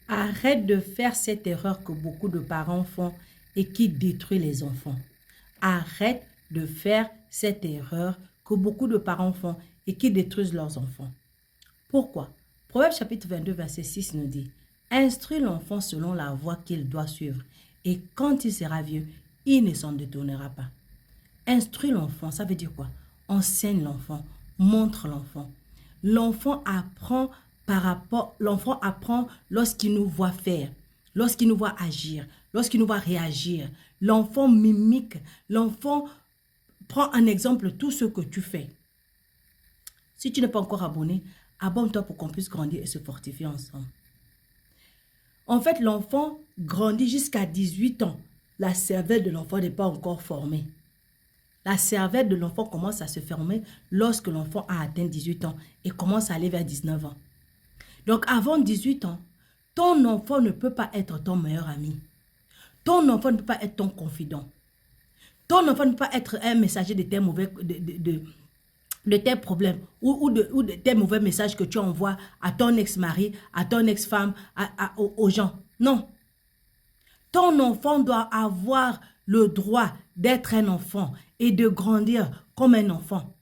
Arrête de faire cette erreur que beaucoup de parents font et qui détruit les enfants. Arrête de faire cette erreur que beaucoup de parents font et qui détruisent leurs enfants. Pourquoi? Proverbe chapitre 22, verset 6 nous dit: instruis l'enfant selon la voie qu'il doit suivre, et quand il sera vieux, il ne s'en détournera pas. Instruis l'enfant, ça veut dire quoi? Enseigne l'enfant, montre l'enfant. L'enfant apprend l'enfant apprend lorsqu'il nous voit faire, lorsqu'il nous voit agir, lorsqu'il nous voit réagir. L'enfant mimique, l'enfant prend en exemple tout ce que tu fais. Si tu n'es pas encore abonné, abonne-toi pour qu'on puisse grandir et se fortifier ensemble. En fait, l'enfant grandit jusqu'à 18 ans. La cervelle de l'enfant n'est pas encore formée. La cervelle de l'enfant commence à se former lorsque l'enfant a atteint 18 ans et commence à aller vers 19 ans. Donc, avant 18 ans, ton enfant ne peut pas être ton meilleur ami. Ton enfant ne peut pas être ton confident. Ton enfant ne peut pas être un messager de tes tes problèmes ou de tes mauvais messages que tu envoies à ton ex-mari, à ton ex-femme, aux gens. Non. Ton enfant doit avoir le droit d'être un enfant et de grandir comme un enfant.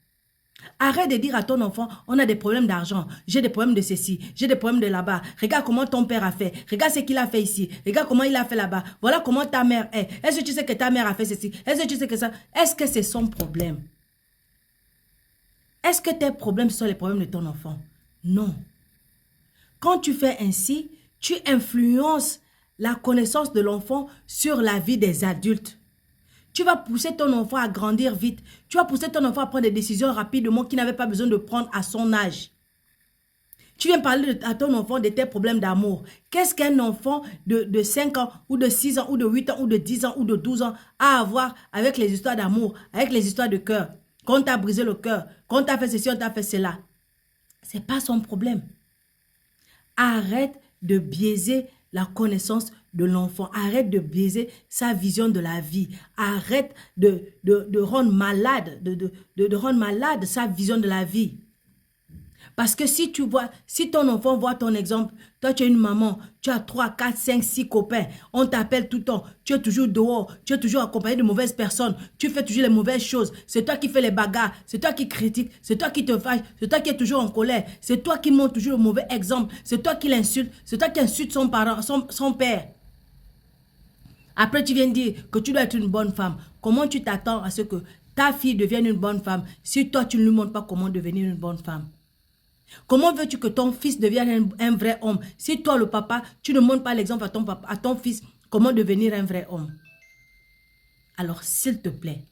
Arrête de dire à ton enfant, on a des problèmes d'argent, j'ai des problèmes de ceci, j'ai des problèmes de là-bas. Regarde comment ton père a fait, regarde ce qu'il a fait ici, regarde comment il a fait là-bas. Voilà comment ta mère est. Est-ce que tu sais que ta mère a fait ceci? Est-ce que tu sais que ça? Est-ce que c'est son problème? Est-ce que tes problèmes sont les problèmes de ton enfant? Non. Quand tu fais ainsi, tu influences la connaissance de l'enfant sur la vie des adultes. Tu vas pousser ton enfant à grandir vite. Tu vas pousser ton enfant à prendre des décisions rapidement qu'il n'avait pas besoin de prendre à son âge. Tu viens parler à ton enfant de tes problèmes d'amour. Qu'est-ce qu'un enfant de 5 ans ou de 6 ans ou de 8 ans ou de 10 ans ou de 12 ans a à voir avec les histoires d'amour, avec les histoires de cœur? Quand on t'a brisé le cœur, quand on t'a fait ceci, on t'a fait cela. Ce n'est pas son problème. Arrête de biaiser la connaissance de l'enfant. Arrête de biaiser sa vision de la vie. Arrête de rendre malade, de rendre malade sa vision de la vie. Parce que si ton enfant voit ton exemple, toi tu es une maman, tu as 3, 4, 5, 6 copains, on t'appelle tout le temps, tu es toujours dehors, tu es toujours accompagné de mauvaises personnes, tu fais toujours les mauvaises choses, c'est toi qui fais les bagarres, c'est toi qui critiques, c'est toi qui te fâches, c'est toi qui es toujours en colère, c'est toi qui montres toujours le mauvais exemple, c'est toi qui l'insultes, c'est toi qui insultes son père. Après tu viens dire que tu dois être une bonne femme. Comment tu t'attends à ce que ta fille devienne une bonne femme si toi tu ne lui montres pas comment devenir une bonne femme? Comment veux-tu que ton fils devienne un vrai homme si toi, le papa, tu ne montres pas l'exemple à ton fils comment devenir un vrai homme? Alors, s'il te plaît,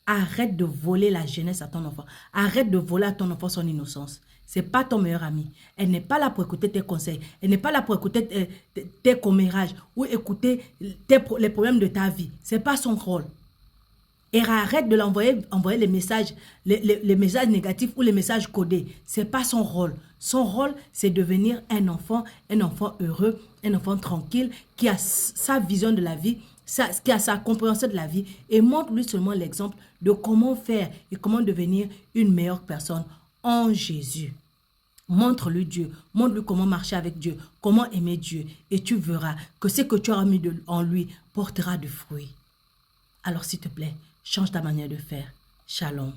arrête de voler la jeunesse à ton enfant. Arrête de voler à ton enfant son innocence. Ce n'est pas ton meilleur ami. Elle n'est pas là pour écouter tes conseils. Elle n'est pas là pour écouter tes commérages ou écouter les problèmes de ta vie. Ce n'est pas son rôle. Et arrête de envoyer les messages négatifs ou les messages codés. Ce n'est pas son rôle. Son rôle, c'est devenir un enfant heureux, un enfant tranquille, qui a sa vision de la vie, qui a sa compréhension de la vie, et montre-lui seulement l'exemple de comment faire et comment devenir une meilleure personne en Jésus. Montre-lui Dieu, montre-lui comment marcher avec Dieu, comment aimer Dieu, et tu verras que ce que tu auras mis en lui portera du fruit. Alors s'il te plaît, change ta manière de faire. Shalom.